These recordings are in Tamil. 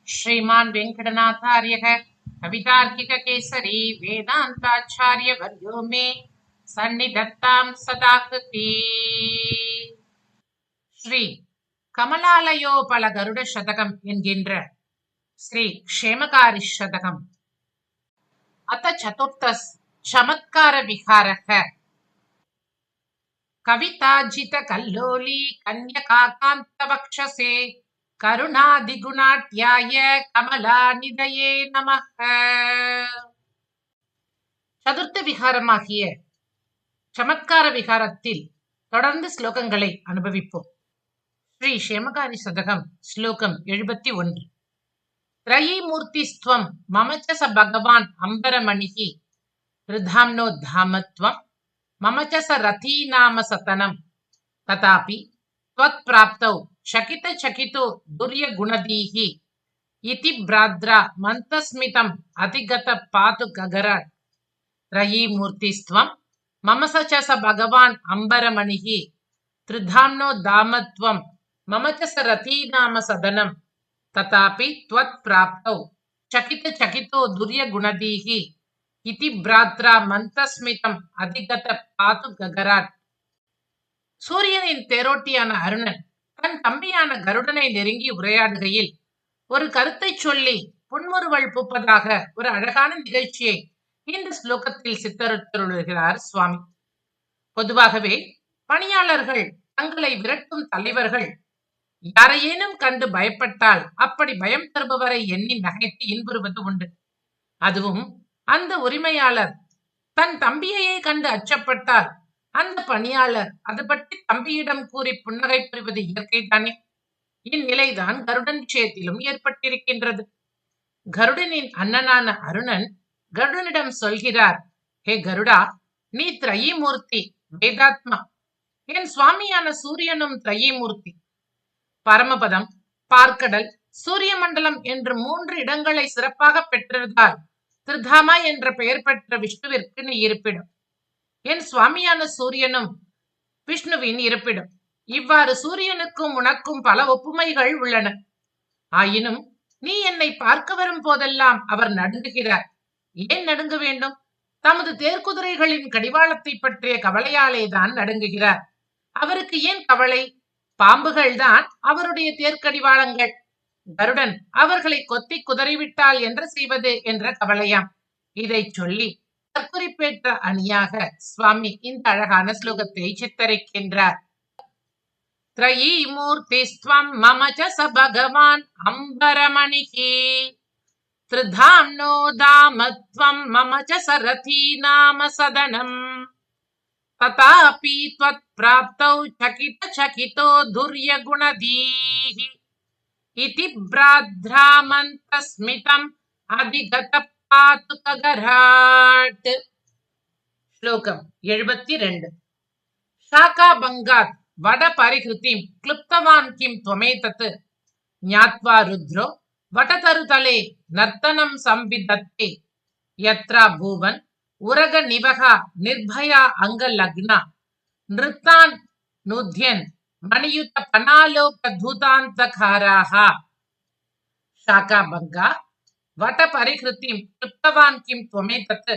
श्रीमान् वेंकटनाथार्यः कवितार्किककेसरी वेदान्ताचार्यवर्यो मे सन्निधत्तां सदा कृती। ஸ்ரீ கமலாலயோபல கருட சதகம் என்கின்ற ஸ்ரீ க்ஷேமகாரி சதகம். அத சதுர்த்தஸ் சமத்கார விஹாரக. கவிதாஜித கல்லோலி கன்யகாகாந்த வக்ஷசே கருணாதிகுணாட்யாய கமலாநிதயே நமஹ. சதுர்த்த விகாரமாகிய சமத்கார விகாரத்தில் தொடர்ந்து ஸ்லோகங்களை அனுபவிப்போம். ஸ்ரீ க்ஷேமகாரி சதகம் ஸ்லோகம் 71. த்ரயீமூர்த்திஸ்த்வம் மமச்ச ச பகவான் அம்பரமணிஹி ரிதாம்னோத்தாமத்வம் மமச்ச ச ரதீநாம சதனம் ததாபி த்வத் பிராப்தௌ சகித சகிதோ துர்ய குணதீஹி இதி பிராத்ரா மந்தஸ்மிதம் அதிகத பாது ககராட். த்ரயீமூர்த்திஸ்த்வம் மமச ச ச பகவான் அம்பரமணிஹி த்ரிதாம்னோ தாமத்வம் மமச்ச ச ரதீநாம சதனம் ததாபி த்வத் பிராப்தௌ சகித சகிதோ துர்ய குணதீஹி இதி பிராத்ரா மந்தஸ்மிதம் அதிகத பாது ககராட். சூரியனின் தேரோட்டியான அருணன் தன் தம்பியான கருடனை நெருங்கி உரையாடுகையில் ஒரு கருத்தை சொல்லி புன்முறுவல் பூப்பதாக ஒரு அழகான நிகழ்ச்சியை இந்த ஸ்லோகத்தில் சித்தரித்துள்ளார் சுவாமி. பொதுவாகவே பணியாளர்கள் தங்களை விரட்டும் தலைவர்கள் யாரையேனும் கண்டு பயப்பட்டால் அப்படி பயம் தருபவரை எண்ணி நகைத்து இன்புறுவது உண்டு. அதுவும் அந்த உரிமையாளர் தன் தம்பியையே கண்டு அச்சப்பட்டால் அந்த பணியாளர் அது பற்றி தம்பியிடம் கூறி புன்னகை புரிவது இயற்கை தானே. இந்நிலைதான் கருடன் விஷயத்திலும் ஏற்பட்டிருக்கின்றது. கருடனின் அண்ணனான அருணன் கருடனிடம் சொல்கிறார், ஹே கருடா, நீ த்ரயீமூர்த்தி, வேதாத்மா. என் சுவாமியான சூரியனும் த்ரயீமூர்த்தி. பரமபதம், பார்க்கடல், சூரிய மண்டலம் என்று 3 இடங்களை சிறப்பாக பெற்றிருந்தால் திருதாமா என்ற பெயர் பெற்ற விஷ்ணுவிற்கு நீ இருப்பிடும். என் சுவாமியான சூரியனும் விஷ்ணுவின் இருப்பிடும். இவ்வாறு சூரியனுக்கும் உனக்கும் பல ஒப்புமைகள் உள்ளன. ஆயினும் நீ என்னை பார்க்க வரும் போதெல்லாம் அவர் நடுங்குகிறார். ஏன் நடுங்க வேண்டும்? தமது தேர்குதிரைகளின் கடிவாளத்தை பற்றிய கவலையாலேதான் நடுங்குகிறார். அவருக்கு ஏன் கவலை? பாம்புகள் தான் அவருடைய தேர்க்கடிவாளங்கள். கருடன் அவர்களை கொத்தி குதறிவிட்டால் என்ன செய்வது என்ற கவலையாம். இதை சொல்லி தற்குறிப்பேற்ற அணியாக சுவாமி இந்த அழகான ஸ்லோகத்தை சித்தரிக்கின்றார். த்ரயீமூர்த்திஸ்த்வம் மமச்ச ச பகவான் அம்பரமணிஹி த்ரிதாம்னோ தாமத்வம் மமச்ச ச ரதீநாம சதனம் ததாபி த்வத் பிராப்தௌ சகித சகிதோ துர்ய குணதீஹி இதி பிராத்ரா மந்தஸ்மிதம் அதிகத பாது ககராட். ஸ்லோகம் 72. ஷாகா பங்காத் வட பரிஹிருதிம் க்ளுப்தவான் கிம் த்வமேதத் ஞாத்வா ருத்ரோ வடதருதலே நர்த்தனம் சம்பிதத்தே யத்ரா பூவன் உரக நிவகா நிர்பயா அங்கலக்னா நிருத்தான் நுத்யன் மணியுத பனாலோக தூதாந்தகாராஹ. ஷாகா பங்கா வட பரிஹிருதிம் க்ளுப்தவான் கிம் த்வமேதத்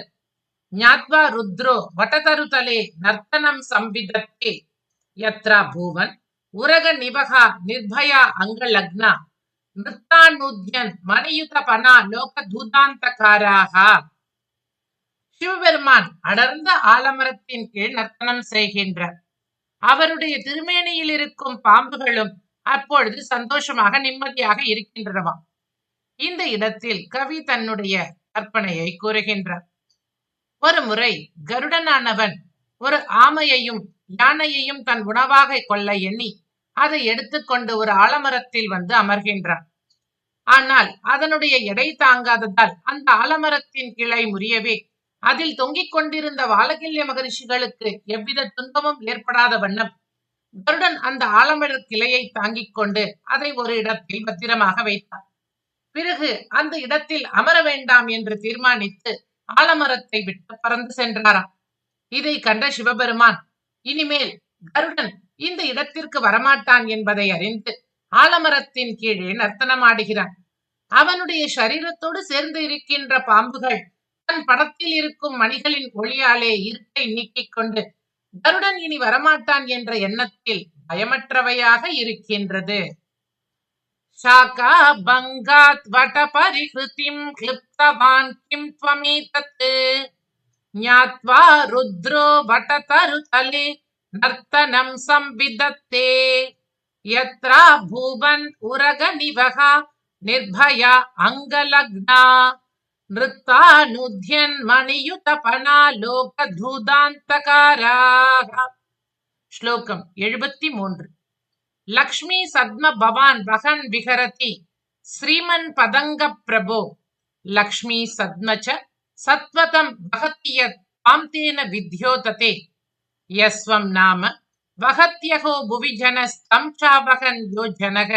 ஞாத்வா ருத்ரோ வடதருதலே நர்த்தனம் சம்பிதத்தே யத்ரா பூவன் உரக நிவகா நிர்பயா அங்கலக்னா நிருத்தானுத்யன் மணியுத பனா லோக தூதாந்தகாராக. சிவபெருமான் அடர்ந்த ஆலமரத்தின் கீழ் நர்த்தனம் செய்கின்றார். அவருடைய திருமேனியில் இருக்கும் பாம்புகளும் அப்பொழுது சந்தோஷமாக நிம்மதியாக இருக்கின்றனவாம். இந்த இடத்தில் கவி தன்னுடைய கற்பனையை கூறுகின்றார். ஒரு முறை கருடனானவன் ஒரு ஆமையையும் யானையையும் தன் உணவாக கொள்ள எண்ணி அதை எடுத்துக்கொண்டு ஒரு ஆலமரத்தில் வந்து அமர்கின்றான். ஆனால் அதனுடைய எடை தாங்காததால் அந்த ஆலமரத்தின் கிளை முறியவே அதில் தொங்கிக் கொண்டிருந்த வாலகில்ய மகரிஷிகளுக்கு எவ்வித துன்பமும் ஏற்படாத வண்ணம் கருடன் அந்த ஆலமர கிளையை தாங்கிக் கொண்டு அதை ஒரு இடத்தில் பத்திரமாக வைத்தார். பிறகு அந்த இடத்தில் அமர வேண்டாம் என்று தீர்மானித்து ஆலமரத்தை விட்டு பறந்து சென்றாராம். இதை கண்ட சிவபெருமான் இனிமேல் கருடன் இந்த இடத்திற்கு வரமாட்டான் என்பதை அறிந்து ஆலமரத்தின் கீழே நர்த்தனமாடுகிறான். அவனுடைய சரீரத்தோடு சேர்ந்து இருக்கின்ற பாம்புகள் தன் படத்தில் இருக்கும் மணிகளின் ஒளியாலே இருட்டை நீக்கிக் கொண்டு கருடன் இனி வரமாட்டான் என்ற எண்ணத்தில் பயமற்றவையாக இருக்கின்றது. शाका भंगात् वट परिहृतिं क्लिप्तवान् किं त्वमेतत् ज्ञात्वा रुद्रो वटतरुतले नर्तनं संविदत्ते यत्रा भुवन् उरगनिवः निर्भया अङ्गलग्ना नृत्तानुध्यन् मणियुतपना लोकधूदान्तकाराः. श्लोकम् 73. लक्ष्मी सद्म भवान वहन विहरति श्रीमन पदंग प्रभो लक्ष्मी सद्म च सत्वतं वहति यत् पांतेन विद्योतते यस्वं नाम वहत्यहो भुवि जनस्तं चावहन यो जनः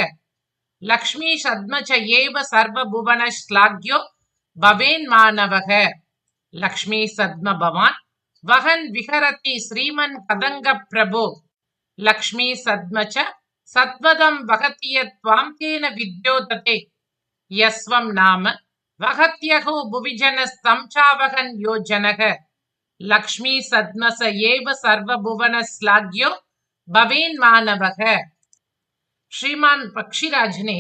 लक्ष्मी सद्म च एव सर्वभुवन श्लाघ्यो भवेन् मानवः. लक्ष्मी सद्म भवान वहन विहरति श्रीमन पदंग प्रभो लक्ष्मी सद्म च सत्वदं वहति यत् त्वां विद्योतते यस्वं नाम वहत्यहो भुवि जनस्तं चावहन् यो जनः लक्ष्मी सद्म स एव सर्वभुवन श्लाघ्यो भवेन् मानवः. ஸ்ரீமான் பக்ஷிராஜனே,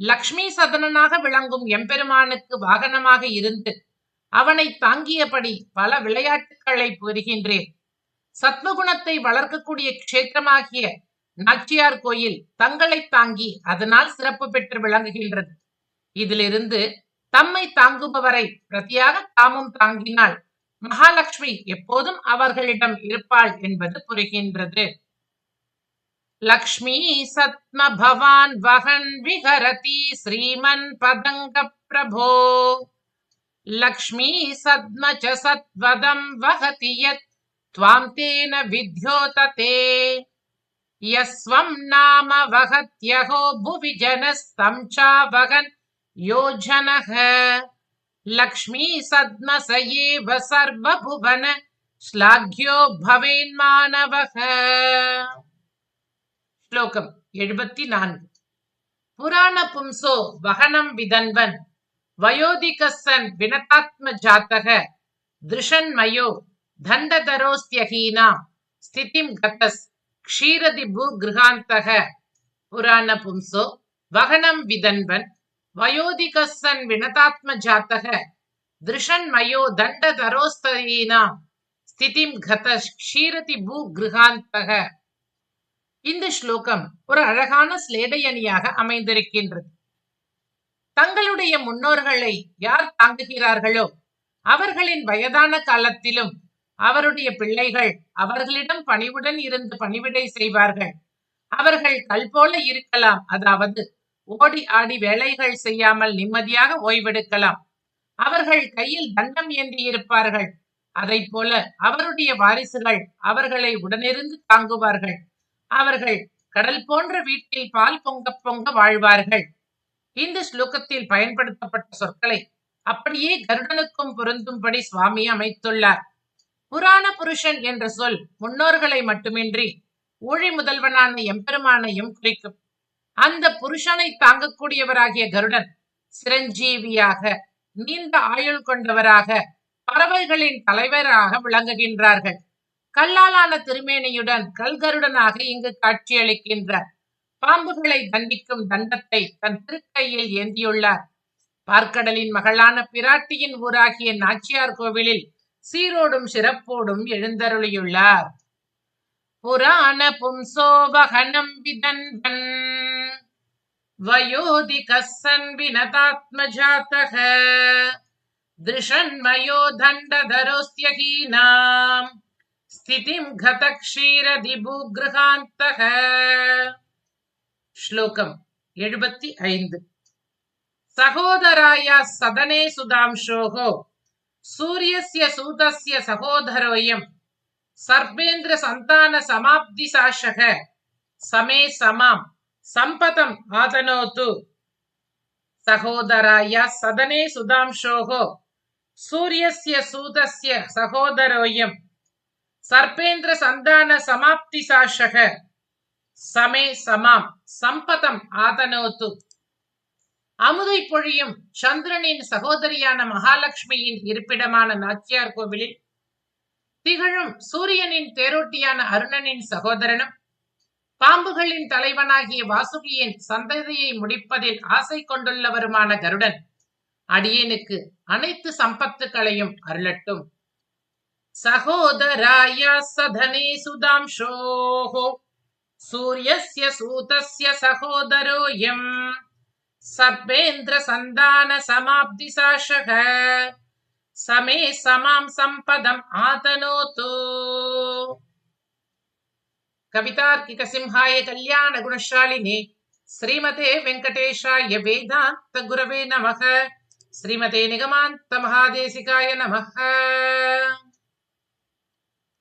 லக்ஷ்மி சதனனாக விளங்கும் எம்பெருமானுக்கு வாகனமாக இருந்து அவனை தாங்கியபடி பல விளையாட்டுக்களை புரிகின்றேன். சத்வகுணத்தை வளர்க்கக்கூடிய க்ஷேத்திரமாகிய நாச்சியார் கோயில் தங்களை தாங்கி அதனால் சிறப்பு பெற்று விளங்குகின்றது. இதிலிருந்து தம்மை தாங்குபவரை பிரதியாக தாமும் தாங்கினால் மகாலட்சுமி எப்போதும் அவர்களிடம் இருப்பாள் என்பது புரிகின்றது. லக்ஷ்மி சத்ம பவான் வகன் விஹரதி ஸ்ரீமன் பதங்க பிரபோ லக்ஷ்மி சத்ம ச சத்வதம் வஹதி யத் த்வாம் தேன வித்யோததே यस्वं नाम वहत्यहो भुवि जनस्तं चावहन् यो जनः लक्ष्मी सद्म स एव सर्वभुवन श्लाघ्यो भवेन् मानवः. श्लोकम् 74. पुराण पुंसो वहनं विदन्वन् वयोधिकस्सन् विनतात्मजातः दृशन्मयो दण्डधरोऽस्त्यहीनां स्थितिं गतस् क्षीरदिभु गृहान्तः. पुराण पुंसो वहनं विदन्वन् वयोधिकस्सन् विनतात्मजातः दृशन्मयो दण्डधरोऽस्त्यहीनां स्थितिं गतः क्षीरदिभु गृहान्तः. இந்த ஸ்லோகம் ஒரு அழகான ஸ்லேடையணியாக அமைந்திருக்கின்றது. தங்களுடைய முன்னோர்களை யார் தாங்குகிறார்களோ அவர்களின் வயதான காலத்திலும் அவருடைய பிள்ளைகள் அவர்களிடம் பணிவுடன் இருந்து பணிவிடை செய்வார்கள். அவர்கள் கல் போல இருக்கலாம், அதாவது ஓடி ஆடி வேலைகள் செய்யாமல் நிம்மதியாக ஓய்வெடுக்கலாம். அவர்கள் கையில் தண்டம் ஏந்தி இருப்பார்கள். அதை போல அவருடைய வாரிசுகள் அவர்களை உடனிருந்து தாங்குவார்கள். அவர்கள் கடல் போன்ற வீட்டில் பால் பொங்க பொங்க வாழ்வார்கள். இந்த ஸ்லோகத்தில் பயன்படுத்தப்பட்ட சொற்களை அப்படியே கருடனுக்கும் பொருந்தும்படி சுவாமி அமைத்துள்ளார். புராண புருஷன் என்ற சொல் முன்னோர்களை மட்டுமின்றி ஊழி முதல்வனான எம்பெருமானையும் குறிக்கும். அந்த புருஷனை தாங்கக்கூடியவராகிய கருடன் சிரஞ்சீவியாக, நீண்ட ஆயுள் கொண்டவராக, பறவைகளின் தலைவராக விளங்குகின்றார்கள். கல்லாலான திருமேனியுடன் கல்கருடனாக இங்கு காட்சியளிக்கின்றார். பாம்புகளை தண்டிக்கும் தண்டத்தை தன் திருக்கையில் ஏந்தியுள்ளார். பார்க்கடலின் மகளான பிராட்டியின் ஊராகிய நாச்சியார் கோவிலில் சீரோடும் சிறப்போடும் எழுந்தருளியுள்ளார். புராண பும்சோ வஹனம் விதன்வன் வயோதிகஸ்ஸன் வினதாத்மஜாதः திருஷன்மயோ தண்டதரோஸ்த்யஹீனாம் ஸ்திதிம் கத க்ஷீரதிபு கிருஹாந்தः. ஸ்லோகம் 75. சகோதராய சதனே சுதாம்சோஹோ सूर्यस्य सूतस्य सहोदरोऽयं सर्वेन्द्र संतान समाप्ति साशः समे समां संपतम् आतनोतु. सहोदराय सदने सुधांशोः सूर्यस्य सूतस्य सहोदरोऽयं सर्पेन्द्र संतान समाप्ति साशः समे समां संपतम् आतनोतु. அமுதை பொழியும் சந்திரனின் சகோதரியான மகாலட்சுமியின் இருப்பிடமான நாச்சியார் கோவிலில் திகழும் சூரியனின் தேரோட்டியான அருணனின் சகோதரனும் பாம்புகளின் தலைவனாகிய வாசுகியின் சந்ததியை முடிப்பதில் ஆசை கொண்டுள்ளவருமான கருடன் அடியேனுக்கு அனைத்து சம்பத்துக்களையும் அருளட்டும். சகோதராய சதனே சுதாம்சோஹோ சூரியஸ்ய சூதஸ்ய சகோதரோயம் சர்வேந்திர சந்தான சமாப்தி சாஷக சமே சமாம் சம்பதம் ஆதனோது. கவிதார்க்கிக சிம்ஹாய கல்யாண குணசாலினே ஸ்ரீமதே வெங்கடேஷாய வேதாந்த குரவே நமக. ஸ்ரீமதே நிகமாந்த மகாதேசிகாய நமக.